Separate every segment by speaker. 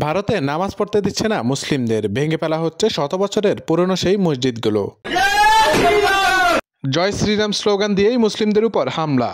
Speaker 1: ভারতে নামাজ পড়তে দিচ্ছে না মুসলিমদের, ভেঙে ফেলা হচ্ছে শত বছরের পুরনো সেই মসজিদগুলো। জয় শ্রীরাম স্লোগান দিয়েই মুসলিমদের উপর হামলা।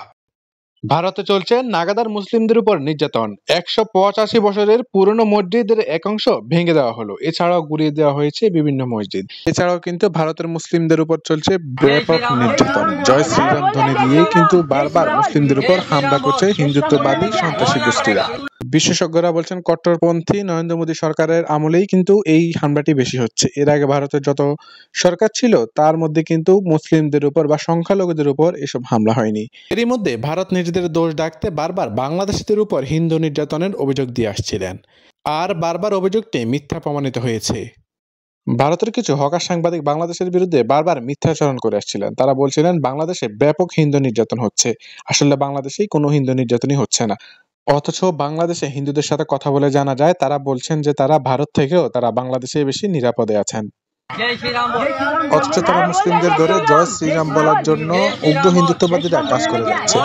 Speaker 1: ভারতে চলছে নাগাদার মুসলিমদের উপর নির্যাতন। 185 বছরের পুরনো মসজিদের একাংশ ভেঙে দেওয়া হলো, এছাড়াও গুড়িয়ে দেওয়া হয়েছে বিভিন্ন মসজিদ। এছাড়াও কিন্তু ভারতের মুসলিমদের উপর চলছে ব্যাপক নির্যাতন। জয় শ্রীরাম ধ্বনি দিয়ে কিন্তু বারবার মুসলিমদের উপর হামলা করছে হিন্দুত্ববাদী সন্ত্রাসী গোষ্ঠীরা। বিশেষজ্ঞরা বলছেন কট্টরপন্থী নরেন্দ্র মোদী সরকারের আমলেই কিন্তু এই হামলাটি বেশি হচ্ছে। এর আগে ভারতের যত সরকার ছিল তার মধ্যে কিন্তু মুসলিমদের উপর বা সংখ্যালঘুদের উপর এসব হামলা হয়নি। এরই মধ্যে ভারত নিজেদের দোষ ডাকতে বারবার বাংলাদেশিদের উপর হিন্দু নির্যাতনের অভিযোগ দিয়ে আসছিলেন, আর বারবার অভিযোগটি মিথ্যা প্রমাণিত হয়েছে। ভারতের কিছু হকার সাংবাদিক বাংলাদেশের বিরুদ্ধে বারবার মিথ্যাচরণ করে আসছিলেন। তারা বলছিলেন বাংলাদেশে ব্যাপক হিন্দু নির্যাতন হচ্ছে, আসলে বাংলাদেশেই কোনো হিন্দু নির্যাতনই হচ্ছে না। অথচ বাংলাদেশে হিন্দুদের সাথে কথা বলে জানা যায় তারা বলছেন যে তারা ভারত থেকেও তারা বাংলাদেশে বেশি নিরাপদে আছেন। অথচ তারা মুসলিমদের ধরে জয় শ্রীরাম বলার জন্য উগ্র হিন্দুত্ববাদীরা কাজ করে যাচ্ছে।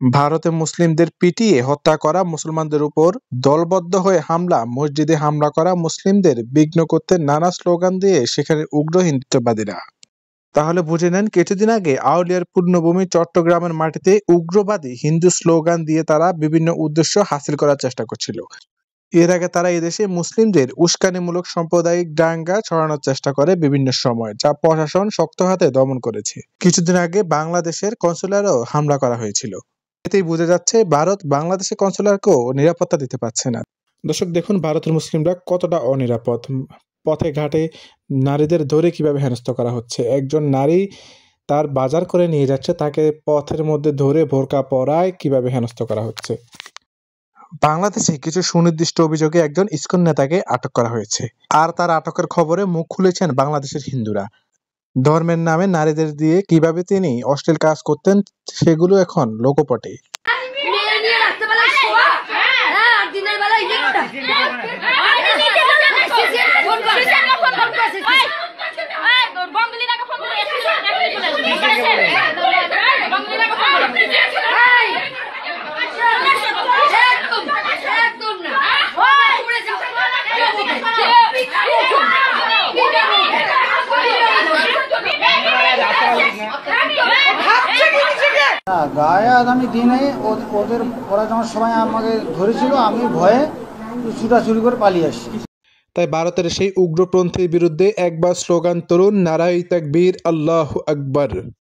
Speaker 1: ভারতে মুসলিমদের পিটিয়ে হত্যা করা, মুসলমানদের উপর দলবদ্ধ হয়ে হামলা, মসজিদে হামলা করা, মুসলিমদের বিঘ্ন করতে নানা স্লোগান দিয়ে সেখানে উগ্র হিন্দুত্ববাদীরা। তাহলে বুঝে নেন, কিছুদিন আগে আউলিয়ার পূর্ণভূমি চট্টগ্রামের মাটিতে উগ্রবাদী হিন্দু স্লোগান দিয়ে তারা বিভিন্ন উদ্দেশ্য হাসিল করার চেষ্টা করছিল। এর আগে তারা এদেশে মুসলিমদের উস্কানিমূলক সাম্প্রদায়িক দাঙ্গা ছড়ানোর চেষ্টা করে বিভিন্ন সময়, যা প্রশাসন শক্ত হাতে দমন করেছে। কিছুদিন আগে বাংলাদেশের কনসুলারও হামলা করা হয়েছিল। এতেই বোঝা যাচ্ছে ভারত বাংলাদেশের কনসুলারকেও নিরাপত্তা দিতে পারছে না। দর্শক দেখুন ভারতের মুসলিমরা কতটা অনিরাপদ। পথে ঘাটে নারীদের ধরে কিভাবে হেনস্থা করা হচ্ছে। একজন নারী তার বাজার করে নিয়ে যাচ্ছে, তাকে পথের মধ্যে ধরে বোরকা পরায় কিভাবে হেনস্থা করা হচ্ছে। বাংলাদেশে কিছু সুনির্দিষ্ট অভিযোগে একজন ইসকন নেতাকে আটক করা হয়েছে, আর তার আটকের খবরে মুখ খুলেছেন বাংলাদেশের হিন্দুরা। ধর্মের নামে নারীদের দিয়ে কিভাবে তিনি অশ্লীল কাজ করতেন সেগুলো এখন লোকপটে।
Speaker 2: গায়ে আগামী দিনে ওদের পড়াশোনার সময় আমাকে ধরেছিল, আমি ভয়ে ছুটাছুটি করে পালিয়ে আসছি।
Speaker 1: তাই ভারতের সেই উগ্রপন্থীর বিরুদ্ধে একবার স্লোগান তরুণ, নারায়ে তাকবীর, আল্লাহু আকবার।